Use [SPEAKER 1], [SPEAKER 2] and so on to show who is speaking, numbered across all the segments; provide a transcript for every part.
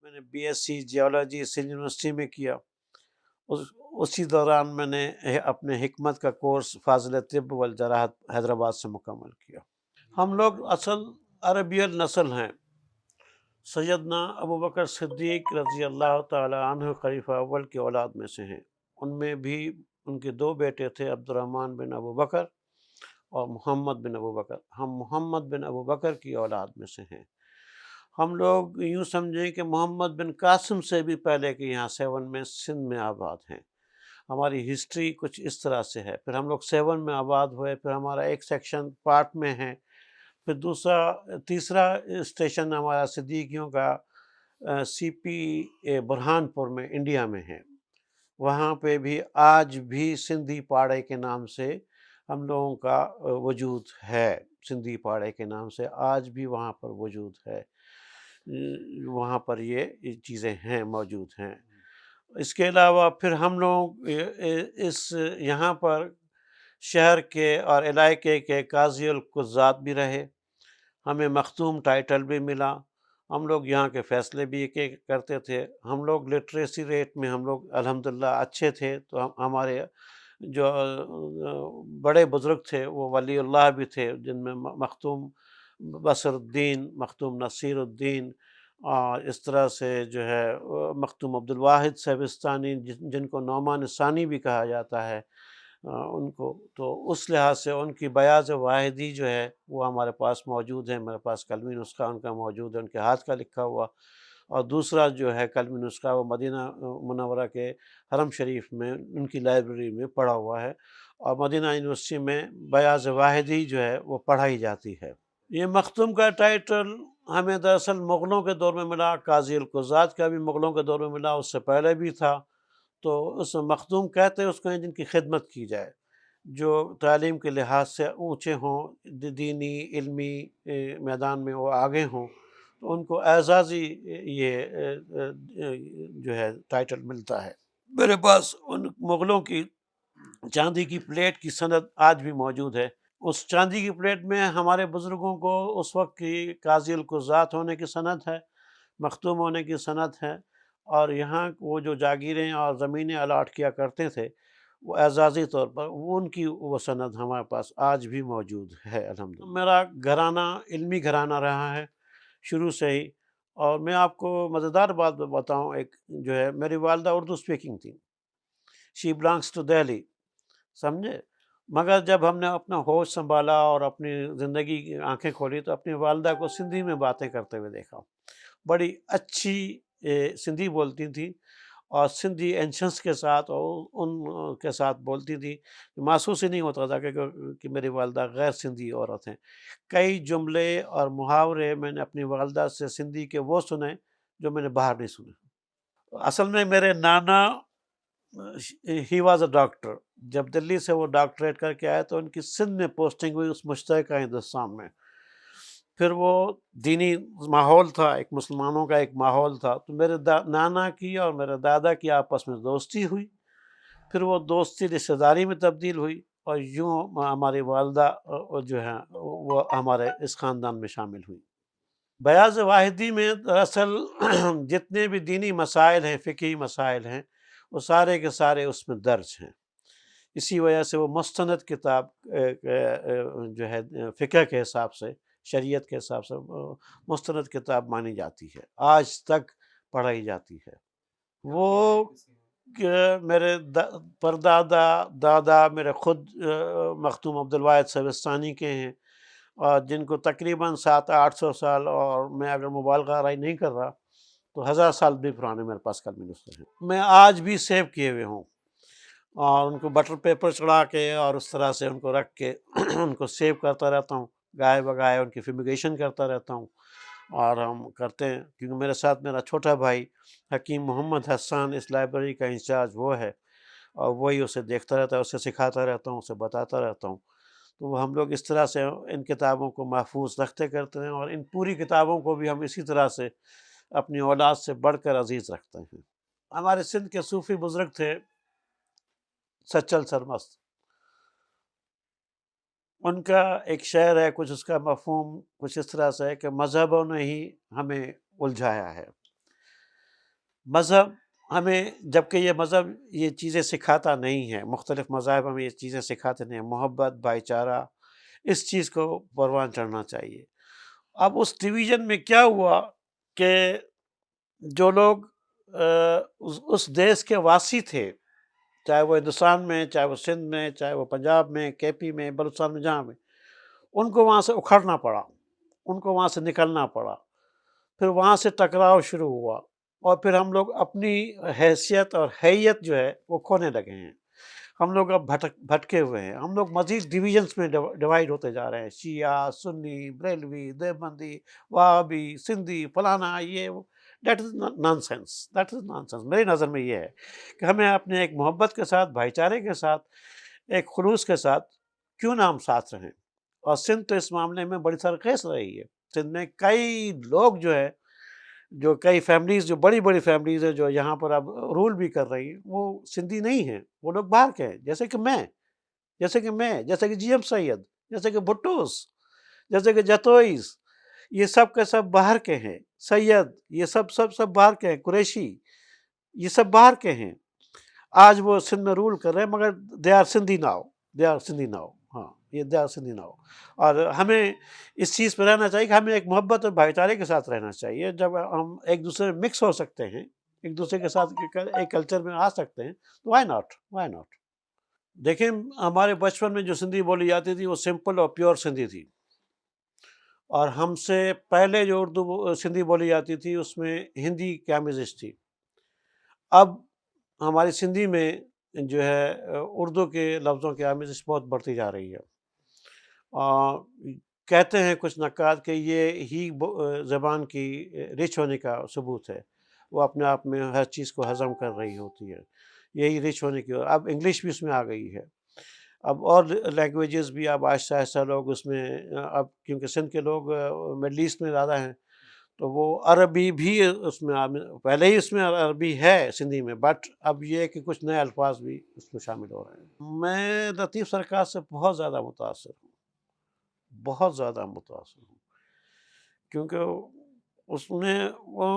[SPEAKER 1] میں نے B S C geology Sindh university میں کیا۔ اسی دوران میں نے اپنے حکمت کا کورس فاضل طب والجراحت حیدرآباد سے مکمل کیا۔ ہم لوگ اصل عربی نسل ہیں۔ سیدنا ابو بکر صدیق رضی اللہ تعالی عنہ خلیفہ اول کی اولاد میں سے ہیں۔ ان میں بھی ان کے دو بیٹے تھے، عبد الرحمن بن ابو بکر اور محمد بن ابو بکر۔ ہم محمد بن ابو بکر کی اولاد میں سے ہیں۔ ہم لوگ یوں سمجھیں کہ محمد بن قاسم سے بھی پہلے کے یہاں 7 میں سندھ میں آباد ہیں۔ ہماری ہسٹری کچھ اس طرح سے ہے۔ پھر ہم لوگ 7 میں آباد ہوئے، پھر ہمارا ایک سیکشن پارٹ میں ہے، پھر تیسرا اسٹیشن ہمارا صدیقیوں کا سی پی برہان پور میں انڈیا میں ہے۔ وہاں پہ بھی آج بھی سندھی پاڑے کے نام سے ہم لوگوں کا وجود ہے۔ سندھی پاڑے کے نام سے آج بھی وہاں پر وجود ہے، وہاں پر یہ چیزیں ہیں، موجود ہیں۔ اس کے علاوہ پھر ہم لوگ یہاں پر شہر کے اور علاقے کے قاضی القضات بھی رہے، ہمیں مختوم ٹائٹل بھی ملا، ہم لوگ یہاں کے فیصلے بھی کرتے تھے۔ ہم لوگ لٹریسی ریٹ میں ہم لوگ الحمدللہ اچھے تھے، تو ہمارے جو بڑے بزرگ تھے وہ ولی اللہ بھی تھے، جن میں مختوم بصر الدین، مختوم نصیر الدین، اور اس طرح سے جو ہے مختوم عبد الواحد سیبستانی، جن کو نعمان ثانی بھی کہا جاتا ہے ان کو، تو اس لحاظ سے ان کی بیاض واحدی جو ہے وہ ہمارے پاس موجود ہے۔ میرے پاس قلمی نسخہ ان کا موجود ہے، ان کے ہاتھ کا لکھا ہوا، اور دوسرا جو ہے قلمی نسخہ وہ مدینہ منورہ کے حرم شریف میں ان کی لائبریری میں پڑا ہوا ہے، اور مدینہ یونیورسٹی میں بیاض واحدی جو ہے وہ پڑھائی جاتی ہے۔ یہ مختوم کا ٹائٹل ہمیں دراصل مغلوں کے دور میں ملا، قاضی القضات کا بھی مغلوں کے دور میں ملا، اس سے پہلے بھی تھا۔ تو اس مخدوم کہتے ہیں اس کو ہیں جن کی خدمت کی جائے، جو تعلیم کے لحاظ سے اونچے ہوں، دینی علمی میدان میں وہ آگے ہوں، تو ان کو اعزازی یہ جو ہے ٹائٹل ملتا ہے۔ میرے پاس ان مغلوں کی چاندی کی پلیٹ کی سند آج بھی موجود ہے۔ اس چاندی کی پلیٹ میں ہمارے بزرگوں کو اس وقت کی قاضی القضات ہونے کی سند ہے، مختوم ہونے کی سند ہے، اور یہاں وہ جو جاگیریں اور زمینیں الاٹ کیا کرتے تھے وہ اعزازی طور پر ان کی وہ سند ہمارے پاس آج بھی موجود ہے الحمدللہ۔ میرا گھرانہ علمی گھرانہ رہا ہے شروع سے ہی، اور میں آپ کو مزیدار بات بتاؤں، ایک جو ہے میری والدہ اردو اسپیکنگ تھی، شی بلانگس ٹو دہلی، سمجھے، مگر جب ہم نے اپنا ہوش سنبھالا اور اپنی زندگی کی آنکھیں کھولی تو اپنی والدہ کو سندھی میں باتیں کرتے ہوئے دیکھا۔ بڑی اچھی سندھی بولتی تھی، اور سندھی اینشنس کے ساتھ اور ان کے ساتھ بولتی تھی، محسوس ہی نہیں ہوتا تھا کہ میری والدہ غیر سندھی عورت ہیں۔ کئی جملے اور محاورے میں نے اپنی والدہ سے سندھی کے وہ سنے جو میں نے باہر نہیں سنے۔ اصل میں میرے نانا ہی واز اے ڈاکٹر، جب دلی سے وہ ڈاکٹریٹ کر کے آئے تو ان کی سندھ میں پوسٹنگ ہوئی، اس مشترکہ ہندوستان میں۔ پھر وہ دینی ماحول تھا، ایک مسلمانوں کا ایک ماحول تھا، تو میرے نانا کی اور میرے دادا کی آپس میں دوستی ہوئی، پھر وہ دوستی رشتہ داری میں تبدیل ہوئی، اور یوں ہماری والدہ جو ہیں وہ ہمارے اس خاندان میں شامل ہوئی۔ بیاض واحدی میں دراصل جتنے بھی دینی مسائل ہیں، فقہی مسائل ہیں، وہ سارے کے سارے اس میں درج ہیں۔ اسی وجہ سے وہ مستند کتاب جو ہے فقہ کے حساب سے، شریعت کے حساب سے مستند کتاب مانی جاتی ہے، آج تک پڑھائی جاتی ہے۔ وہ میرے پردادا دادا میرے خود مختوم عبد الواحد سیبستانی کے ہیں، اور جن کو تقریباً 700-800 سال، اور میں اگر مبالغہ آرائی نہیں کر رہا تو 1000 سال بھی پرانے میرے پاس قلمی نسخے ہیں، میں آج بھی سیو کیے ہوئے ہوں، اور ان کو بٹر پیپر چڑھا کے اور اس طرح سے ان کو رکھ کے ان کو سیو کرتا رہتا ہوں، گائے بگائے ان کی فیمیگیشن کرتا رہتا ہوں، اور ہم کرتے ہیں کیونکہ میرے ساتھ میرا چھوٹا بھائی حکیم محمد حسان اس لائبریری کا انچارج وہ ہے، اور وہی اسے دیکھتا رہتا ہے، اسے سکھاتا رہتا ہوں، اسے بتاتا رہتا ہوں۔ تو وہ ہم لوگ اس طرح سے ان کتابوں کو محفوظ رکھتے کرتے ہیں، اور ان پوری کتابوں کو بھی ہم اسی طرح سے اپنی اولاد سے بڑھ کر عزیز رکھتے ہیں۔ ہمارے سندھ کے صوفی بزرگ تھے سچل سرمست، ان کا ایک شعر ہے، کچھ اس کا مفہوم کچھ اس طرح سے ہے کہ مذہبوں نے ہی ہمیں الجھایا ہے۔ مذہب ہمیں، جبکہ یہ مذہب یہ چیزیں سکھاتا نہیں ہے، مختلف مذاہب ہمیں یہ چیزیں سکھاتے نہیں ہیں، محبت، بھائی چارہ، اس چیز کو پروان چڑھنا چاہیے۔ اب اس ڈویژن میں کیا ہوا کہ جو لوگ اس دیش کے واسی تھے، چاہے وہ ہندوستان میں، چاہے وہ سندھ میں، چاہے وہ پنجاب میں، کے پی میں، بلوچستان میں، جہاں میں، ان کو وہاں سے اکھڑنا پڑا، ان کو وہاں سے نکلنا پڑا، پھر وہاں سے ٹکراؤ شروع ہوا، اور پھر ہم لوگ اپنی حیثیت اور حیت جو ہے وہ کھونے لگے ہیں۔ ہم لوگ اب بھٹکے ہوئے ہیں، ہم لوگ مزید ڈویژنس میں ڈیوائیڈ ہوتے جا رہے ہیں، شیعہ، سنی، بریلوی، دیوبندی، وہابی، سندھی، فلانا، یہ وہ۔ That is naan sense, that is naan sense. میری نظر میں یہ ہے کہ ہمیں اپنے ایک محبت کے ساتھ، بھائی چارے کے ساتھ، ایک خلوص کے ساتھ کیوں نہ ہم ساتھ رہیں۔ اور سندھ تو اس معاملے میں بڑی سرخیز رہی ہے۔ سندھ میں کئی لوگ جو ہے، جو کئی فیملیز، جو بڑی بڑی فیملیز ہیں، جو یہاں پر اب رول بھی کر رہی ہیں، وہ سندھی نہیں ہیں، وہ لوگ باہر کے ہیں، جیسے کہ میں، جیسے کہ جی ایم سید، جیسے کہ بھٹوس، جیسے کہ جتوئیز، یہ سب کے سب باہر کے ہیں، سید، یہ سب باہر کے ہیں، قریشی، یہ سب باہر کے ہیں۔ آج وہ سندھ میں رول کر رہے ہیں، مگر they are Sindhi now, they are Sindhi now, ہاں، یہ دے آر سندھی ناؤ۔ اور ہمیں اس چیز پہ رہنا چاہیے کہ ہمیں ایک محبت اور بھائی چارے کے ساتھ رہنا چاہیے۔ جب ہم ایک دوسرے میں مکس ہو سکتے ہیں، ایک دوسرے کے ساتھ ایک کلچر میں آ سکتے ہیں، تو وائی ناٹ، وائی ناٹ۔ دیکھیں، ہمارے بچپن میں جو سندھی بولی جاتی تھی وہ سمپل اور پیور سندھی تھی، اور ہم سے پہلے جو اردو سندھی بولی جاتی تھی اس میں ہندی کی آمیزش تھی۔ اب ہماری سندھی میں جو ہے اردو کے لفظوں کی آمیزش بہت بڑھتی جا رہی ہے۔ کہتے ہیں کچھ نقاد کہ یہ ہی زبان کی رچ ہونے کا ثبوت ہے، وہ اپنے آپ میں ہر چیز کو ہضم کر رہی ہوتی ہے، یہی رچ ہونے کی۔ اب انگلش بھی اس میں آ گئی ہے، اب اور لینگویجز بھی اب آہستہ آہستہ لوگ اس میں، اب کیونکہ سندھ کے لوگ مڈل ایسٹ میں زیادہ ہیں، تو وہ عربی بھی اس میں پہلے ہی اس میں عربی ہے سندھی میں، بٹ اب یہ ہے کہ کچھ نئے الفاظ بھی اس میں شامل ہو رہے ہیں۔ میں لطیف سرکار سے بہت زیادہ متاثر ہوں، بہت زیادہ متاثر ہوں، کیونکہ اس نے وہ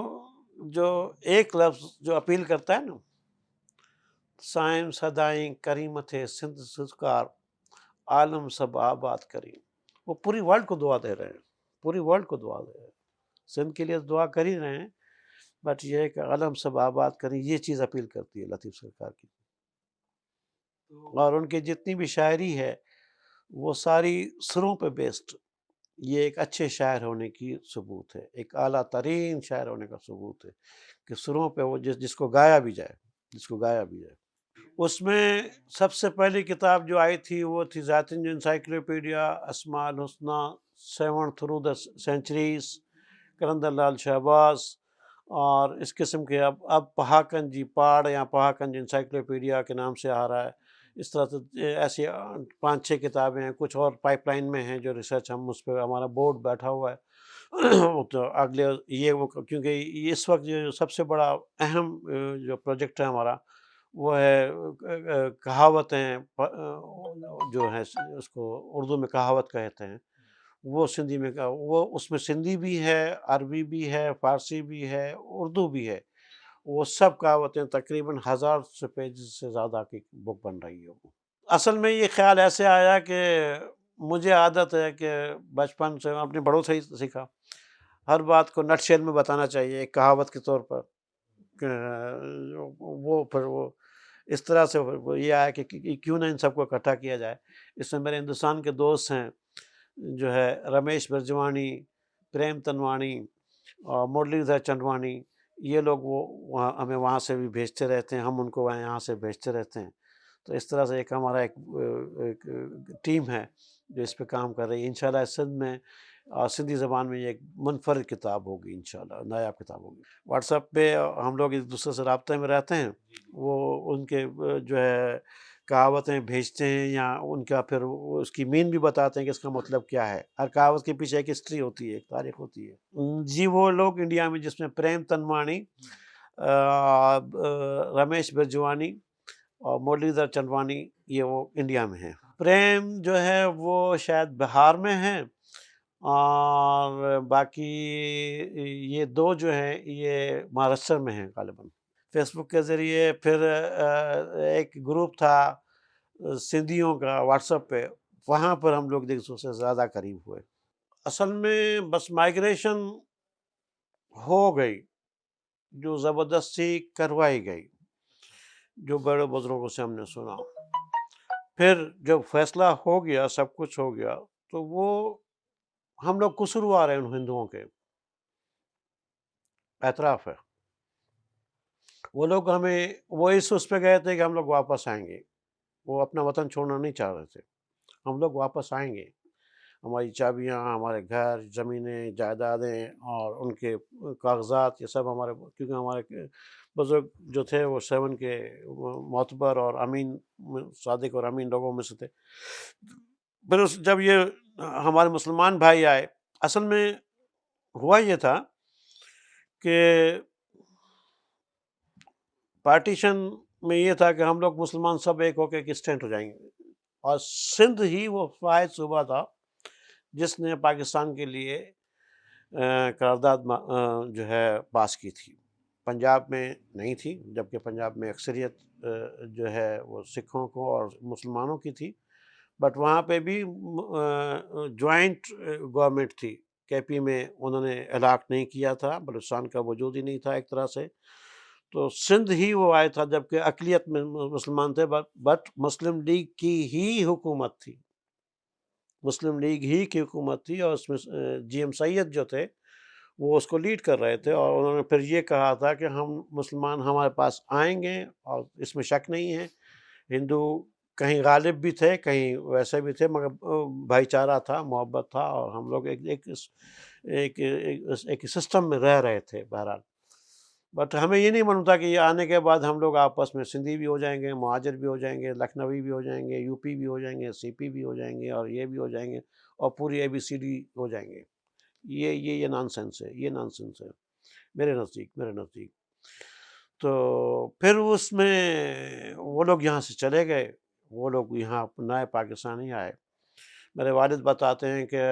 [SPEAKER 1] جو ایک لفظ جو اپیل کرتا ہے نا، سائیں صدائیں کریم تھے سندھ سرکار، عالم سب آباد کریں، وہ پوری ورلڈ کو دعا دے رہے ہیں، پوری ورلڈ کو دعا دے رہے ہیں۔ سندھ کے لیے دعا کر ہی رہے ہیں، بٹ یہ ہے کہ عالم سب آباد کریں، یہ چیز اپیل کرتی ہے لطیف سرکار کی۔ اور ان کی جتنی بھی شاعری ہے وہ ساری سروں پہ بیسڈ، یہ ایک اچھے شاعر ہونے کی ثبوت ہے، ایک اعلیٰ ترین شاعر ہونے کا ثبوت ہے کہ سروں پہ وہ جس کو گایا بھی جائے، جس کو گایا بھی جائے۔ اس میں سب سے پہلی کتاب جو آئی تھی وہ تھی ذاتن انسائکلوپیڈیا اسماء الحسنہ 7 through the centuries, Qalandar Lal Shahbaz, اور اس قسم کے اب پہاکنج جی پاڑ یا پہاکنج انسائکلوپیڈیا کے نام سے آ رہا ہے۔ اس طرح سے ایسی 5-6 کتابیں ہیں، کچھ اور پائپ لائن میں ہیں جو ریسرچ، ہم اس پہ ہمارا بورڈ بیٹھا ہوا ہے تو اگلے یہ وہ، کیونکہ اس وقت جو سب سے بڑا اہم جو پروجیکٹ ہے ہمارا وہ ہے کہاوتیں، جو ہیں اس کو اردو میں کہاوت کہتے ہیں، وہ سندھی میں وہ اس میں سندھی بھی ہے، عربی بھی ہے، فارسی بھی ہے، اردو بھی ہے، وہ سب کہاوتیں تقریباً 1000 سے پیجز سے زیادہ کی بک بن رہی ہے۔ اصل میں یہ خیال ایسے آیا کہ مجھے عادت ہے کہ بچپن سے اپنے بڑوں سے ہی سیکھا، ہر بات کو نٹ شیل میں بتانا چاہیے ایک کہاوت کے طور پر، وہ پھر وہ اس طرح سے یہ آیا کہ کیوں نہ ان سب کو اکٹھا کیا جائے۔ اس میں میرے ہندوستان کے دوست ہیں جو ہے رمیش برجوانی، پریم تنوانی اور مرلی دھر چندوانی، یہ لوگ وہ ہمیں وہاں سے بھی بھیجتے رہتے ہیں، ہم ان کو یہاں سے بھیجتے رہتے ہیں۔ تو اس طرح سے ایک ہمارا ایک ٹیم ہے جو اس پہ کام کر رہی ہے۔ انشاءاللہ سندھ میں اور سندھی زبان میں یہ ایک منفرد کتاب ہوگی، انشاءاللہ نایاب کتاب ہوگی۔ واٹس ایپ پہ ہم لوگ ایک دوسرے سے رابطے میں رہتے ہیں، وہ ان کے جو ہے کہاوتیں بھیجتے ہیں، یا ان کا پھر اس کی مین بھی بتاتے ہیں کہ اس کا مطلب کیا ہے۔ ہر کہاوت کے پیچھے ایک ہسٹری ہوتی ہے، ایک تاریخ ہوتی ہے۔ جی، وہ لوگ انڈیا میں جس میں پریم تنوانی، رمیش برجوانی اور مرلی دھر چندوانی، یہ وہ انڈیا میں ہیں۔ پریم جو ہے وہ شاید بہار میں ہیں، اور باقی یہ 2 جو ہیں یہ مہاراشٹر میں ہیں غالباً۔ فیس بک کے ذریعے، پھر ایک گروپ تھا سندھیوں کا واٹس ایپ پہ، وہاں پر ہم لوگ ایک دوسرے سے زیادہ قریب ہوئے۔ اصل میں بس مائگریشن ہو گئی، جو زبردستی کروائی گئی، جو بڑے بزرگوں سے ہم نے سنا۔ پھر جب فیصلہ ہو گیا، سب کچھ ہو گیا، تو وہ ہم لوگ قصوروار ہیں ان ہندوؤں کے، اعتراف ہے۔ وہ لوگ ہمیں، وہ اس پہ گئے تھے کہ ہم لوگ واپس آئیں گے، وہ اپنا وطن چھوڑنا نہیں چاہ رہے تھے، ہم لوگ واپس آئیں گے، ہماری چابیاں، ہمارے گھر، زمینیں، جائیدادیں اور ان کے کاغذات، یہ سب ہمارے، کیونکہ ہمارے بزرگ جو تھے وہ 7 کے معتبر اور امین، صادق اور امین لوگوں میں سے تھے۔ پھر جب یہ ہمارے مسلمان بھائی آئے، اصل میں ہوا یہ تھا کہ پارٹیشن میں یہ تھا کہ ہم لوگ مسلمان سب ایک ہو کے ایک اسٹینٹ ہو جائیں گے، اور سندھ ہی وہ واحد صوبہ تھا جس نے پاکستان کے لیے قرارداد جو ہے پاس کی تھی۔ پنجاب میں نہیں تھی، جبکہ پنجاب میں اکثریت جو ہے وہ سکھوں کو اور مسلمانوں کی تھی، بٹ وہاں پہ بھی جوائنٹ گورنمنٹ تھی۔ کے پی میں انہوں نے الاٹ نہیں کیا تھا، بلوچستان کا وجود ہی نہیں تھا ایک طرح سے، تو سندھ ہی وہ آیا تھا، جبکہ اقلیت میں مسلمان تھے، بٹ مسلم لیگ کی ہی حکومت تھی، مسلم لیگ ہی کی حکومت تھی، اور اس میں جی ایم سید جو تھے وہ اس کو لیڈ کر رہے تھے، اور انہوں نے پھر یہ کہا تھا کہ ہم مسلمان ہمارے پاس آئیں گے، اور اس میں شک نہیں ہے، ہندو کہیں غالب بھی تھے، کہیں ویسے بھی تھے، مگر بھائی چارہ تھا، محبت تھا، اور ہم لوگ ایک سسٹم میں رہ رہے تھے بہرحال۔ بٹ ہمیں یہ نہیں معلوم تھا کہ یہ آنے کے بعد ہم لوگ آپس میں سندھی بھی ہو جائیں گے، مہاجر بھی ہو جائیں گے، لکھنوی بھی ہو جائیں گے، یو پی بھی ہو جائیں گے، سی پی بھی ہو جائیں گے، اور یہ بھی ہو جائیں گے، اور پوری اے بی سی ڈی ہو جائیں گے۔ یہ نان سینس ہے، یہ نان سینس ہے میرے نزدیک۔ تو پھر اس میں وہ لوگ یہاں سے چلے گئے، وہ لوگ یہاں نئے پاکستانی آئے۔ میرے والد بتاتے ہیں کہ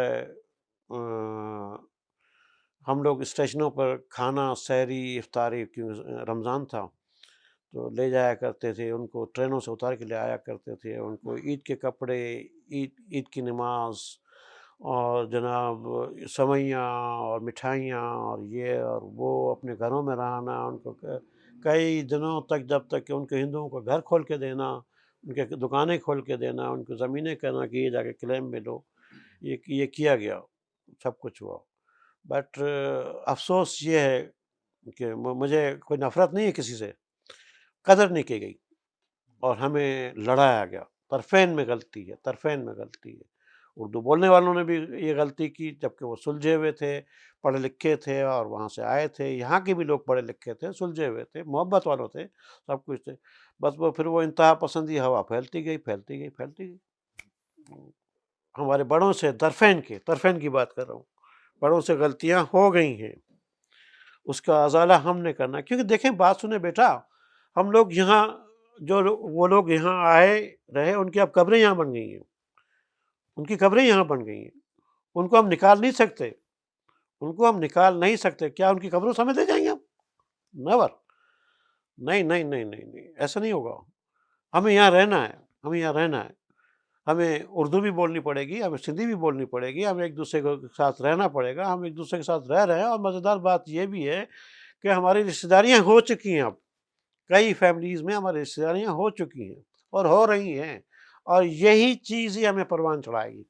[SPEAKER 1] ہم لوگ اسٹیشنوں پر کھانا، سحری، افطاری، رمضان تھا تو لے جایا کرتے تھے، ان کو ٹرینوں سے اتار کے لے آیا کرتے تھے، ان کو عید کے کپڑے، عید کی نماز، اور جناب سوئیاں اور مٹھائیاں اور یہ اور وہ، اپنے گھروں میں رہنا، ان کو کئی دنوں تک، جب تک کہ ان کے ہندوؤں کو گھر کھول کے دینا، ان کے دکانیں کھول کے دینا، ان کو زمینیں کہنا کہ یہ جا کے کلیم میں لو، یہ کیا گیا، سب کچھ ہوا۔ بٹ افسوس یہ ہے کہ مجھے کوئی نفرت نہیں ہے کسی سے، قدر نہیں کی گئی، اور ہمیں لڑایا گیا۔ طرفین میں غلطی ہے، اردو بولنے والوں نے بھی یہ غلطی کی، جبکہ وہ سلجھے ہوئے تھے، پڑھے لکھے تھے، اور وہاں سے آئے تھے، یہاں کے بھی لوگ پڑھے لکھے تھے، سلجھے ہوئے تھے، محبت والوں تھے، سب کچھ تھے، بس پھر وہ انتہا پسندی ہوا پھیلتی گئی۔ ہمارے بڑوں سے، طرفین کی بات کر رہا ہوں، بڑوں سے غلطیاں ہو گئی ہیں، اس کا ازالہ ہم نے کرنا ہے۔ کیونکہ دیکھیں، بات سنیں بیٹا، ہم لوگ یہاں، وہ لوگ یہاں آئے رہے، ان کی اب قبریں یہاں بن گئی ہیں، ان کو ہم نکال نہیں سکتے، کیا ان کی قبروں سمیت لے جائیں گے ہم؟ نیور، نہیں، ایسا نہیں ہوگا۔ ہمیں یہاں رہنا ہے، ہمیں اردو بھی بولنی پڑے گی، ہمیں سندھی بھی بولنی پڑے گی، ہمیں ایک دوسرے کے ساتھ رہنا پڑے گا، ہم ایک دوسرے کے ساتھ رہ رہے ہیں۔ اور مزیدار بات یہ بھی ہے کہ ہماری رشتہ داریاں ہو چکی ہیں، اب کئی فیملیز میں ہماری رشتہ داریاں ہو چکی ہیں اور ہو رہی ہیں، اور یہی چیز ہی ہمیں پروان چڑھائے گی۔